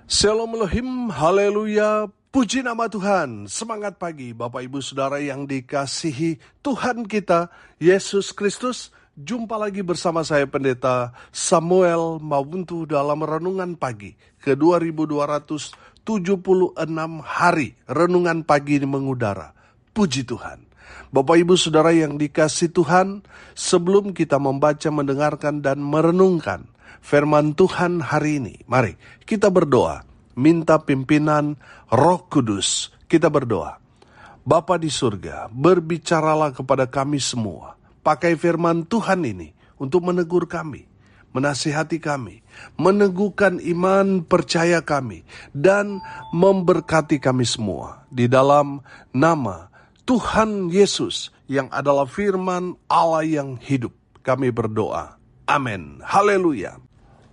Shalom Elohim, haleluya, puji nama Tuhan. Semangat pagi Bapak Ibu Saudara yang dikasihi Tuhan kita, Yesus Kristus. Jumpa lagi bersama saya Pendeta Samuel Mawuntu dalam Renungan Pagi ke 2276 hari Renungan Pagi ini mengudara. Puji Tuhan. Bapak Ibu Saudara yang dikasihi Tuhan, sebelum kita membaca, mendengarkan, dan merenungkan firman Tuhan hari ini, mari kita berdoa, minta pimpinan Roh Kudus. Kita berdoa. Bapa di surga, berbicaralah kepada kami semua. Pakai firman Tuhan ini untuk menegur kami, menasihati kami, meneguhkan iman percaya kami, dan memberkati kami semua. Di dalam nama Tuhan Yesus yang adalah firman Allah yang hidup, kami berdoa. Amin. Haleluya.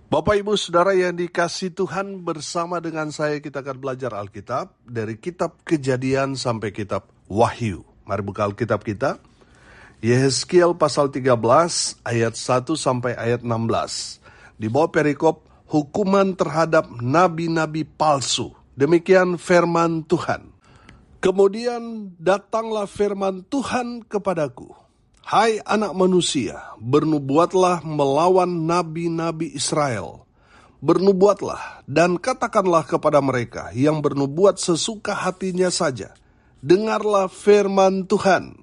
Bapak Ibu Saudara yang dikasihi Tuhan, bersama dengan saya kita akan belajar Alkitab dari kitab Kejadian sampai kitab Wahyu. Mari buka Alkitab kita. Yehezkiel pasal 13 ayat 1 sampai ayat 16. Di bawah perikop hukuman terhadap nabi-nabi palsu. Demikian firman Tuhan. Kemudian datanglah firman Tuhan kepadaku. Hai anak manusia, bernubuatlah melawan nabi-nabi Israel. Bernubuatlah dan katakanlah kepada mereka yang bernubuat sesuka hatinya saja. Dengarlah firman Tuhan.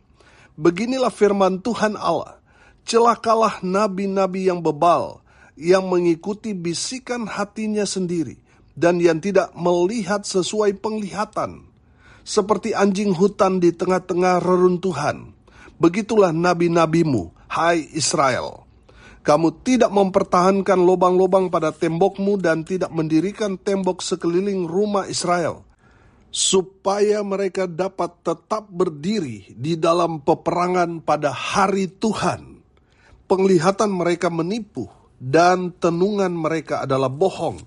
Beginilah firman Tuhan Allah. Celakalah nabi-nabi yang bebal, yang mengikuti bisikan hatinya sendiri, dan yang tidak melihat sesuai penglihatan. Seperti anjing hutan di tengah-tengah reruntuhan. Begitulah nabi-nabimu, hai Israel. Kamu tidak mempertahankan lubang-lubang pada tembokmu dan tidak mendirikan tembok sekeliling rumah Israel, supaya mereka dapat tetap berdiri di dalam peperangan pada hari Tuhan. Penglihatan mereka menipu dan tenungan mereka adalah bohong.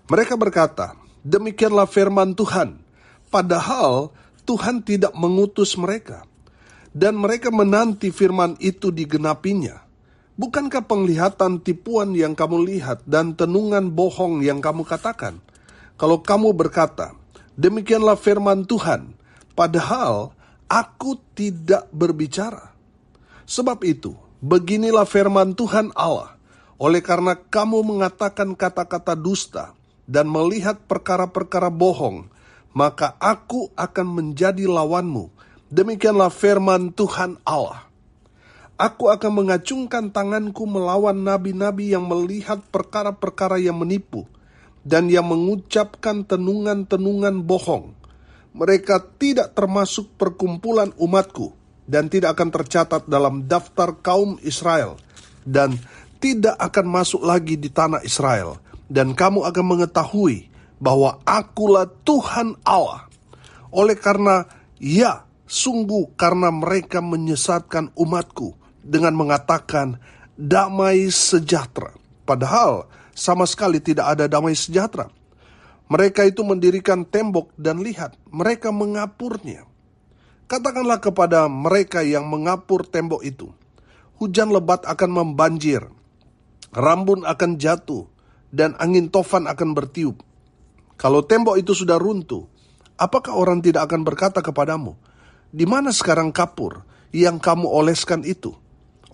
Mereka berkata, demikianlah firman Tuhan, padahal Tuhan tidak mengutus mereka. Dan mereka menanti firman itu digenapinya. Bukankah penglihatan tipuan yang kamu lihat dan tenungan bohong yang kamu katakan? Kalau kamu berkata, demikianlah firman Tuhan, padahal aku tidak berbicara. Sebab itu, beginilah firman Tuhan Allah. Oleh karena kamu mengatakan kata-kata dusta dan melihat perkara-perkara bohong, maka aku akan menjadi lawanmu. Demikianlah firman Tuhan Allah. Aku akan mengacungkan tanganku melawan nabi-nabi yang melihat perkara-perkara yang menipu dan yang mengucapkan tenungan-tenungan bohong. Mereka tidak termasuk perkumpulan umatku dan tidak akan tercatat dalam daftar kaum Israel dan tidak akan masuk lagi di tanah Israel. Dan kamu akan mengetahui bahwa akulah Tuhan Allah. Oleh karena sungguh karena mereka menyesatkan umatku dengan mengatakan damai sejahtera. Padahal sama sekali tidak ada damai sejahtera. Mereka itu mendirikan tembok dan lihat, mereka mengapurnya. Katakanlah kepada mereka yang mengapur tembok itu, hujan lebat akan membanjir, rambun akan jatuh, dan angin tofan akan bertiup. Kalau tembok itu sudah runtuh, apakah orang tidak akan berkata kepadamu, di mana sekarang kapur yang kamu oleskan itu?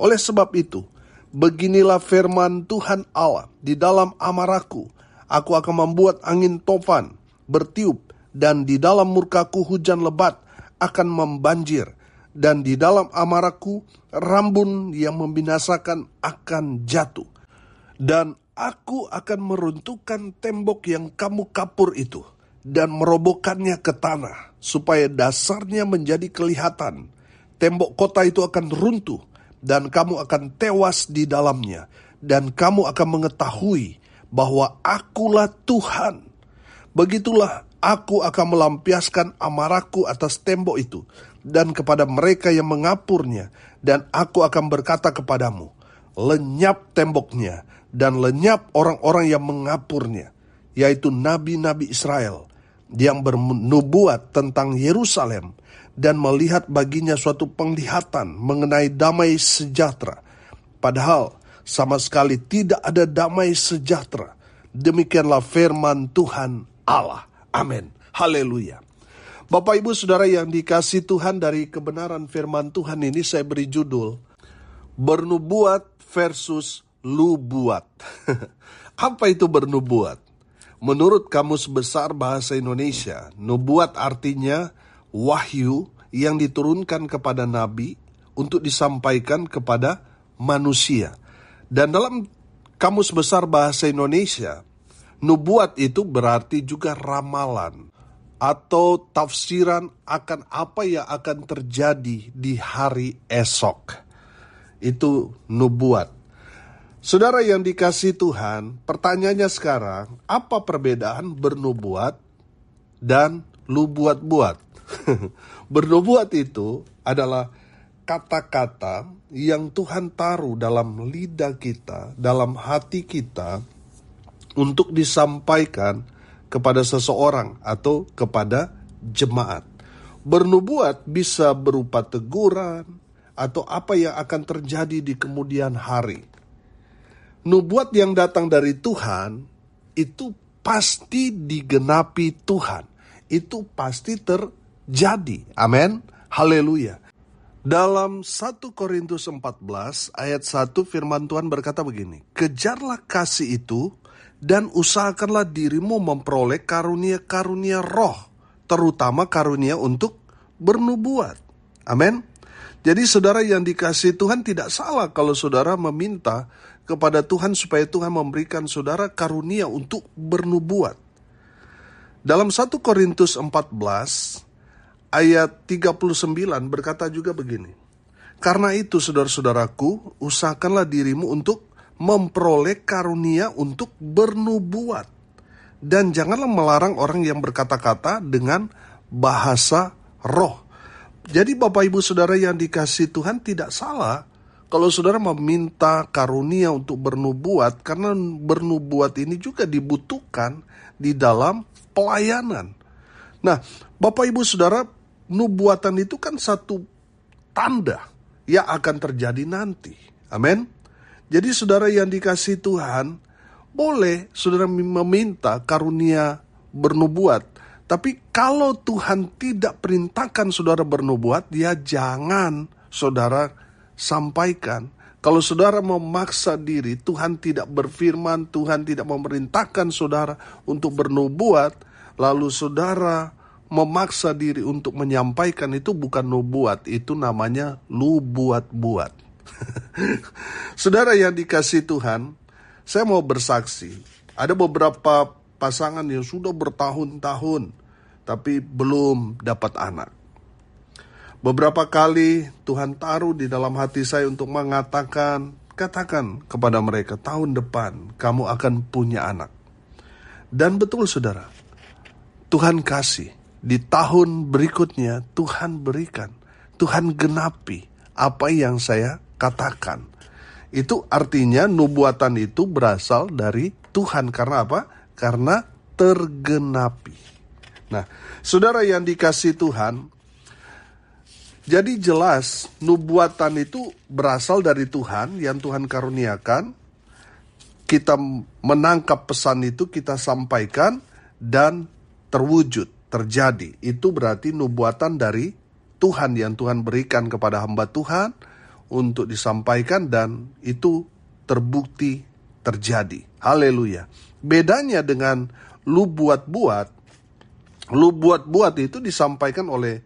Oleh sebab itu, beginilah firman Tuhan Allah, di dalam amarahku, aku akan membuat angin tofan bertiup, dan di dalam murkaku hujan lebat akan membanjir, dan di dalam amarahku rambun yang membinasakan akan jatuh. Dan aku akan meruntuhkan tembok yang kamu kapur itu, dan merobohkannya ke tanah, supaya dasarnya menjadi kelihatan. Tembok kota itu akan runtuh, dan kamu akan tewas di dalamnya, dan kamu akan mengetahui bahwa akulah Tuhan. Begitulah aku akan melampiaskan amarahku atas tembok itu, dan kepada mereka yang mengapurnya, dan aku akan berkata kepadamu, lenyap temboknya, dan lenyap orang-orang yang mengapurnya, yaitu nabi-nabi Israel, yang bernubuat tentang Yerusalem dan melihat baginya suatu penglihatan mengenai damai sejahtera. Padahal sama sekali tidak ada damai sejahtera Demikianlah firman Tuhan Allah. Amin. Haleluya. Bapak Ibu Saudara yang dikasihi Tuhan, dari kebenaran firman Tuhan ini saya beri judul bernubuat versus lubuat. Apa itu bernubuat? Menurut Kamus Besar Bahasa Indonesia, nubuat artinya wahyu yang diturunkan kepada nabi untuk disampaikan kepada manusia. Dan dalam Kamus Besar Bahasa Indonesia, nubuat itu berarti juga ramalan atau tafsiran akan apa yang akan terjadi di hari esok. Itu nubuat. Saudara yang dikasihi Tuhan, pertanyaannya sekarang, apa perbedaan bernubuat dan lubuat-buat? Bernubuat itu adalah kata-kata yang Tuhan taruh dalam lidah kita, dalam hati kita, untuk disampaikan kepada seseorang atau kepada jemaat. Bernubuat bisa berupa teguran atau apa yang akan terjadi di kemudian hari. Nubuat yang datang dari Tuhan itu pasti digenapi Tuhan. Itu pasti terjadi. Amin. Haleluya. Dalam 1 Korintus 14 ayat 1 firman Tuhan berkata begini, kejarlah kasih itu dan usahakanlah dirimu memperoleh karunia-karunia roh, terutama karunia untuk bernubuat. Amin. Jadi saudara yang dikasihi Tuhan, tidak salah kalau saudara meminta kepada Tuhan supaya Tuhan memberikan saudara karunia untuk bernubuat. Dalam 1 Korintus 14 ayat 39 berkata juga begini, karena itu saudara-saudaraku, usahakanlah dirimu untuk memperoleh karunia untuk bernubuat. Dan janganlah melarang orang yang berkata-kata dengan bahasa roh. Jadi Bapak Ibu Saudara yang dikasihi Tuhan, tidak salah kalau saudara meminta karunia untuk bernubuat, karena bernubuat ini juga dibutuhkan di dalam pelayanan. Nah, Bapak Ibu Saudara, nubuatan itu kan satu tanda yang akan terjadi nanti. Amin. Jadi saudara yang dikasihi Tuhan, boleh saudara meminta karunia bernubuat. Tapi kalau Tuhan tidak perintahkan saudara bernubuat, ya jangan saudara sampaikan. Kalau saudara memaksa diri, Tuhan tidak berfirman, Tuhan tidak memerintahkan saudara untuk bernubuat, lalu saudara memaksa diri untuk menyampaikan, itu bukan nubuat, itu namanya lubuat-buat. Saudara yang dikasihi Tuhan, saya mau bersaksi. Ada beberapa pasangan yang sudah bertahun-tahun tapi belum dapat anak. Beberapa kali Tuhan taruh di dalam hati saya untuk katakan kepada mereka, tahun depan kamu akan punya anak. Dan betul saudara, Tuhan kasih. Di tahun berikutnya Tuhan berikan, Tuhan genapi apa yang saya katakan. Itu artinya nubuatan itu berasal dari Tuhan. Karena apa? Karena tergenapi. Nah, saudara yang dikasihi Tuhan, jadi jelas nubuatan itu berasal dari Tuhan, yang Tuhan karuniakan. Kita menangkap pesan itu, kita sampaikan, dan terwujud, terjadi. Itu berarti nubuatan dari Tuhan yang Tuhan berikan kepada hamba Tuhan untuk disampaikan, dan itu terbukti terjadi. Haleluya. Bedanya dengan lubuat-buat, lubuat-buat itu disampaikan oleh,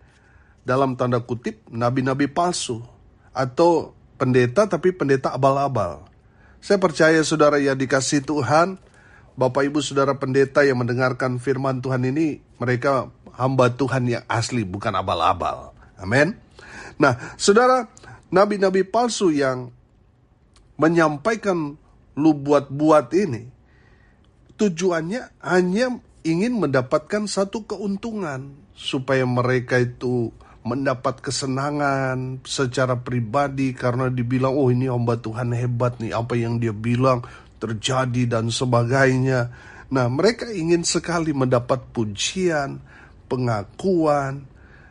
dalam tanda kutip, nabi-nabi palsu atau pendeta, tapi pendeta abal-abal. Saya percaya saudara yang dikasihi Tuhan, Bapak Ibu Saudara pendeta yang mendengarkan firman Tuhan ini, mereka hamba Tuhan yang asli, bukan abal-abal. Amin. Nah, saudara, nabi-nabi palsu yang menyampaikan lubuat-buat ini, tujuannya hanya ingin mendapatkan satu keuntungan, supaya mereka itu mendapat kesenangan secara pribadi, karena dibilang, oh ini hamba Tuhan hebat nih, apa yang dia bilang terjadi dan sebagainya. Nah, mereka ingin sekali mendapat pujian, pengakuan,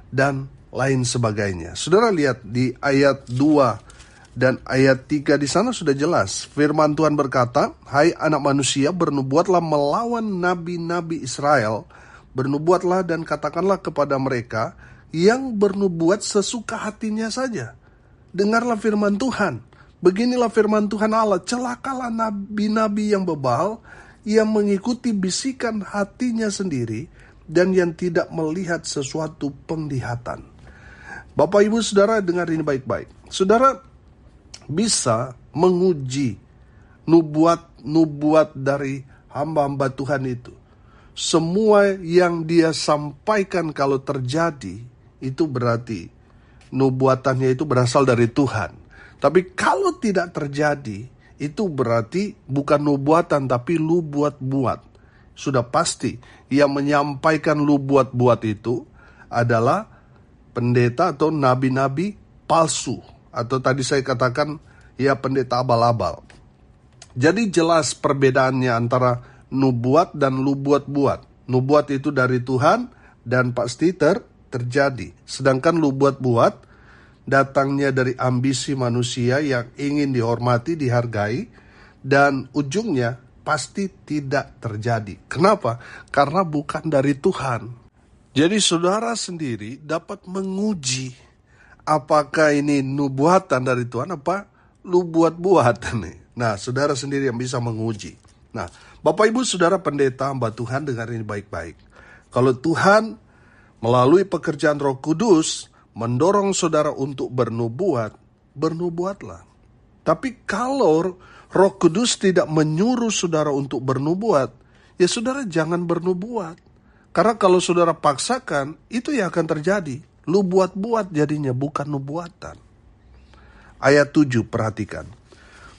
dan lain sebagainya. Saudara lihat di ayat 2 Dan ayat 3 di sana sudah jelas. Firman Tuhan berkata, "Hai anak manusia, bernubuatlah melawan nabi-nabi Israel. Bernubuatlah dan katakanlah kepada mereka yang bernubuat sesuka hatinya saja. Dengarlah firman Tuhan. Beginilah firman Tuhan Allah, celakalah nabi-nabi yang bebal, yang mengikuti bisikan hatinya sendiri, dan yang tidak melihat sesuatu penglihatan." Bapak, Ibu, Saudara, dengar ini baik-baik. Saudara bisa menguji nubuat dari hamba-hamba Tuhan itu. Semua yang dia sampaikan kalau terjadi, itu berarti nubuatannya itu berasal dari Tuhan. Tapi kalau tidak terjadi, itu berarti bukan nubuatan tapi lu buat-buat. Sudah pasti yang menyampaikan lu buat-buat itu adalah pendeta atau nabi-nabi palsu. Atau tadi saya katakan ya pendeta abal-abal. Jadi jelas perbedaannya antara nubuat dan lu buat-buat. Nubuat itu dari Tuhan dan pasti terjadi. Sedangkan lu buat-buat datangnya dari ambisi manusia yang ingin dihormati, dihargai, dan ujungnya pasti tidak terjadi. Kenapa? Karena bukan dari Tuhan. Jadi saudara sendiri dapat menguji apakah ini nubuatan dari Tuhan apa lu buat-buat nih. Nah, saudara sendiri yang bisa menguji. Nah, Bapak Ibu Saudara pendeta hamba Tuhan, dengar ini baik-baik. Kalau Tuhan melalui pekerjaan Roh Kudus mendorong saudara untuk bernubuat, bernubuatlah. Tapi kalau Roh Kudus tidak menyuruh saudara untuk bernubuat, ya saudara jangan bernubuat. Karena kalau saudara paksakan, itu yang akan terjadi. Lu buat-buat jadinya, bukan nubuatan. Ayat 7, perhatikan.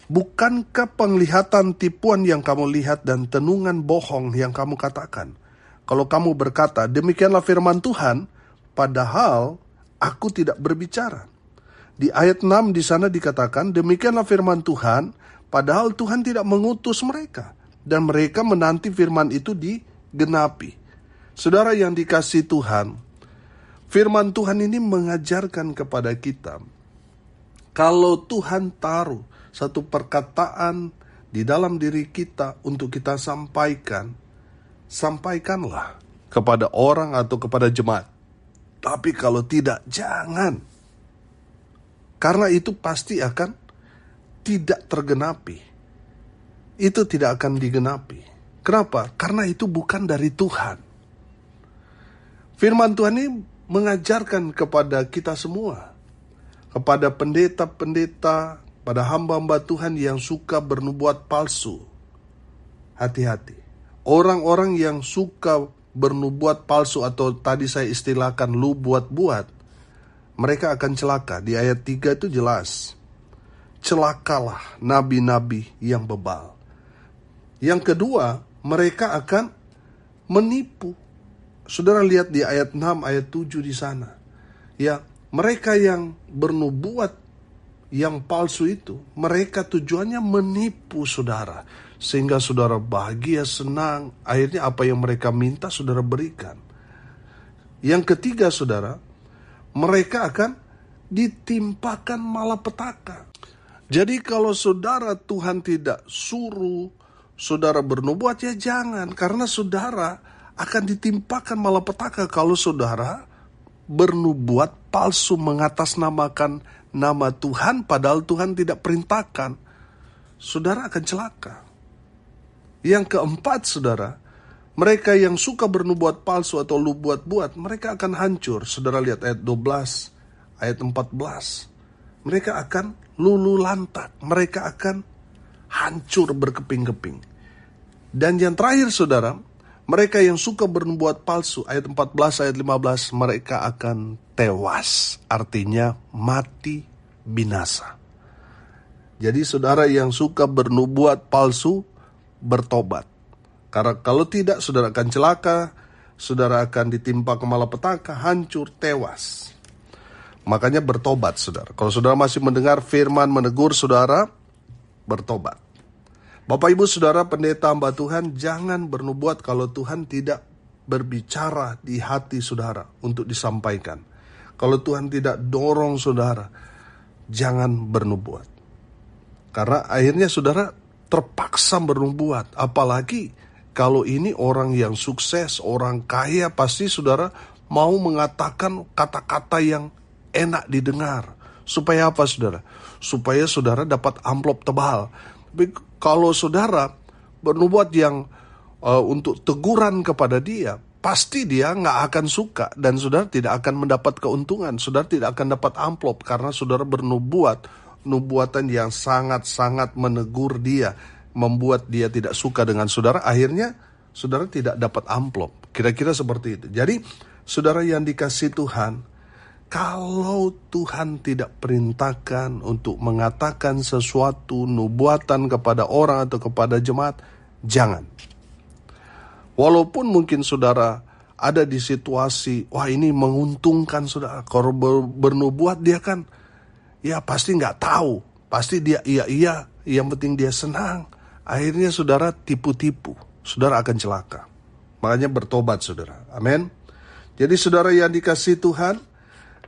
"Bukankah penglihatan tipuan yang kamu lihat dan tenungan bohong yang kamu katakan? Kalau kamu berkata, demikianlah firman Tuhan, padahal aku tidak berbicara." Di ayat 6 di sana dikatakan, demikianlah firman Tuhan, padahal Tuhan tidak mengutus mereka. Dan mereka menanti firman itu digenapi. Saudara yang dikasihi Tuhan, firman Tuhan ini mengajarkan kepada kita, kalau Tuhan taruh satu perkataan di dalam diri kita untuk kita sampaikan, sampaikanlah kepada orang atau kepada jemaat. Tapi kalau tidak, jangan. Karena itu pasti akan tidak tergenapi. Itu tidak akan digenapi. Kenapa? Karena itu bukan dari Tuhan. Firman Tuhan ini mengajarkan kepada kita semua, kepada pendeta-pendeta, pada hamba-hamba Tuhan yang suka bernubuat palsu. Hati-hati. Orang-orang yang suka bernubuat palsu atau tadi saya istilahkan lu buat-buat, mereka akan celaka. Di ayat 3 itu jelas. Celakalah nabi-nabi yang bebal. Yang kedua, mereka akan menipu. Saudara lihat di ayat 6, ayat 7 di sana. Ya, mereka yang bernubuat yang palsu itu, mereka tujuannya menipu saudara. Sehingga saudara bahagia, senang. Akhirnya apa yang mereka minta saudara berikan. Yang ketiga saudara, mereka akan ditimpakan malapetaka. Jadi kalau saudara Tuhan tidak suruh saudara bernubuat, ya jangan. Karena saudara akan ditimpakan malapetaka kalau saudara bernubuat palsu mengatasnamakan nama Tuhan padahal Tuhan tidak perintahkan. Saudara akan celaka. Yang keempat saudara, mereka yang suka bernubuat palsu atau lu buat-buat, mereka akan hancur. Saudara lihat ayat 12, ayat 14. Mereka akan lulu lantak, mereka akan hancur berkeping-keping. Dan yang terakhir saudara, mereka yang suka bernubuat palsu, ayat 14, ayat 15, mereka akan tewas. Artinya mati binasa. Jadi saudara yang suka bernubuat palsu, bertobat. Karena kalau tidak, saudara akan celaka, saudara akan ditimpa malapetaka, hancur, tewas. Makanya bertobat saudara. Kalau saudara masih mendengar firman menegur saudara, bertobat. Bapak Ibu Saudara pendeta hamba Tuhan, jangan bernubuat kalau Tuhan tidak berbicara di hati saudara untuk disampaikan. Kalau Tuhan tidak dorong saudara, jangan bernubuat. Karena akhirnya saudara terpaksa bernubuat. Apalagi kalau ini orang yang sukses, orang kaya, pasti saudara mau mengatakan kata-kata yang enak didengar. Supaya apa saudara? Supaya saudara dapat amplop tebal. Tapi kalau saudara bernubuat yang untuk teguran kepada dia, pasti dia nggak akan suka dan saudara tidak akan mendapat keuntungan. Saudara tidak akan dapat amplop karena saudara bernubuat, nubuatan yang sangat-sangat menegur dia, membuat dia tidak suka dengan saudara. Akhirnya saudara tidak dapat amplop. Kira-kira seperti itu. Jadi saudara yang dikasihi Tuhan, kalau Tuhan tidak perintahkan untuk mengatakan sesuatu nubuatan kepada orang atau kepada jemaat, jangan. Walaupun mungkin saudara ada di situasi, wah ini menguntungkan saudara. Kalau bernubuat dia kan, ya pasti nggak tahu. Pasti dia iya, yang penting dia senang. Akhirnya saudara tipu-tipu, saudara akan celaka. Makanya bertobat saudara, amin. Jadi saudara yang dikasihi Tuhan,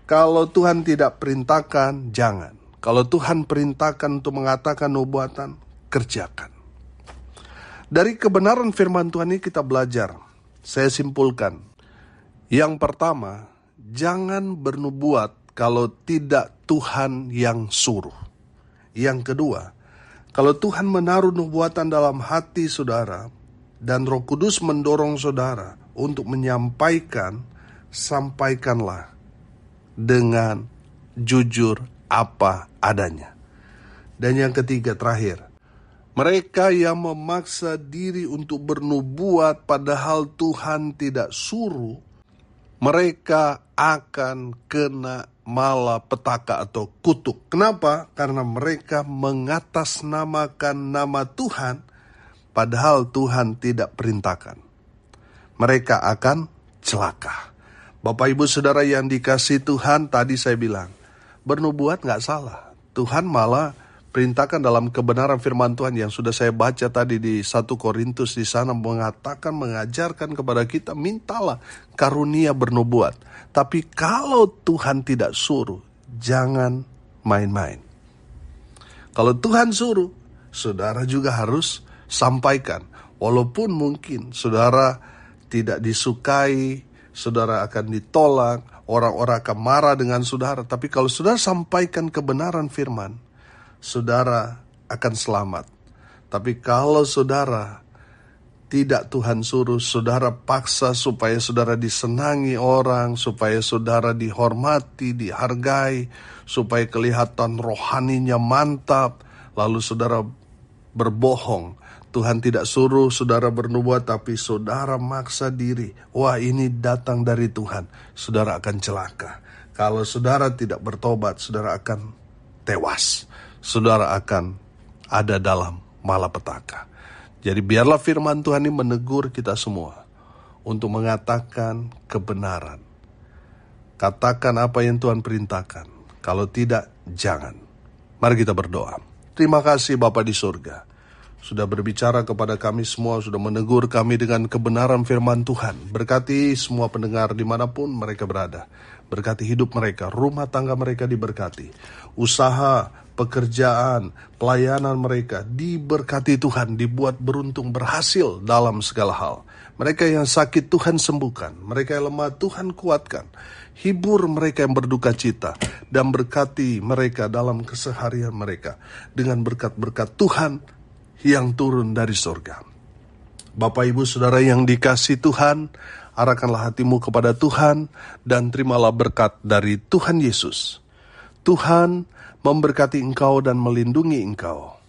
kalau Tuhan tidak perintahkan, jangan. Kalau Tuhan perintahkan untuk mengatakan nubuatan, kerjakan. Dari kebenaran firman Tuhan ini kita belajar. Saya simpulkan. Yang pertama, jangan bernubuat kalau tidak Tuhan yang suruh. Yang kedua, kalau Tuhan menaruh nubuatan dalam hati saudara, dan Roh Kudus mendorong saudara untuk menyampaikan, sampaikanlah dengan jujur apa adanya. Dan yang ketiga terakhir, mereka yang memaksa diri untuk bernubuat padahal Tuhan tidak suruh, mereka akan kena malapetaka atau kutuk. Kenapa? Karena mereka mengatasnamakan nama Tuhan padahal Tuhan tidak perintahkan. Mereka akan celaka. Bapak Ibu Saudara yang dikasihi Tuhan, tadi saya bilang, bernubuat gak salah. Tuhan malah perintahkan dalam kebenaran firman Tuhan yang sudah saya baca tadi di 1 Korintus, di sana mengatakan, mengajarkan kepada kita, mintalah karunia bernubuat. Tapi kalau Tuhan tidak suruh, jangan main-main. Kalau Tuhan suruh, saudara juga harus sampaikan. Walaupun mungkin saudara tidak disukai, saudara akan ditolak, orang-orang akan marah dengan saudara. Tapi kalau saudara sampaikan kebenaran firman, saudara akan selamat. Tapi kalau saudara tidak Tuhan suruh, saudara paksa supaya saudara disenangi orang, supaya saudara dihormati, dihargai, supaya kelihatan rohaninya mantap, lalu saudara berbohong. Tuhan tidak suruh saudara bernubuat, tapi saudara maksa diri. Wah, ini datang dari Tuhan. Saudara akan celaka. Kalau saudara tidak bertobat, saudara akan tewas. Saudara akan ada dalam malapetaka. Jadi biarlah firman Tuhan ini menegur kita semua untuk mengatakan kebenaran. Katakan apa yang Tuhan perintahkan. Kalau tidak, jangan. Mari kita berdoa. Terima kasih Bapa di surga. Sudah berbicara kepada kami semua, sudah menegur kami dengan kebenaran firman Tuhan. Berkati semua pendengar dimanapun mereka berada. Berkati hidup mereka, rumah tangga mereka diberkati. Usaha, pekerjaan, pelayanan mereka diberkati Tuhan, dibuat beruntung, berhasil dalam segala hal. Mereka yang sakit Tuhan sembuhkan, mereka yang lemah Tuhan kuatkan. Hibur mereka yang berduka cita, dan berkati mereka dalam keseharian mereka dengan berkat-berkat Tuhan yang turun dari surga. Bapak Ibu Saudara yang dikasihi Tuhan, arahkanlah hatimu kepada Tuhan dan terimalah berkat dari Tuhan Yesus. Tuhan memberkati engkau dan melindungi engkau.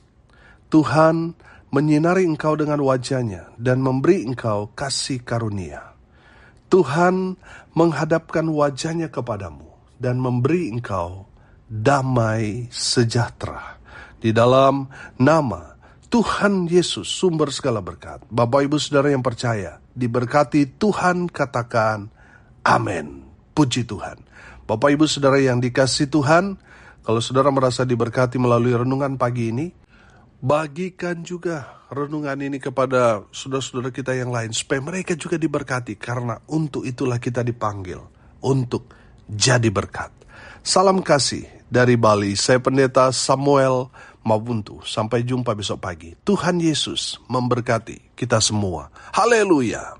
Tuhan menyinari engkau dengan wajah-Nya dan memberi engkau kasih karunia. Tuhan menghadapkan wajah-Nya kepadamu dan memberi engkau damai sejahtera. Di dalam nama Tuhan Yesus, sumber segala berkat. Bapak Ibu Saudara yang percaya, diberkati Tuhan, katakan amin. Puji Tuhan. Bapak Ibu Saudara yang dikasihi Tuhan, kalau saudara merasa diberkati melalui renungan pagi ini, bagikan juga renungan ini kepada saudara-saudara kita yang lain, supaya mereka juga diberkati, karena untuk itulah kita dipanggil, untuk jadi berkat. Salam kasih, dari Bali. Saya Pendeta Samuel Mabuntu. Sampai jumpa besok pagi. Tuhan Yesus memberkati kita semua. Haleluya.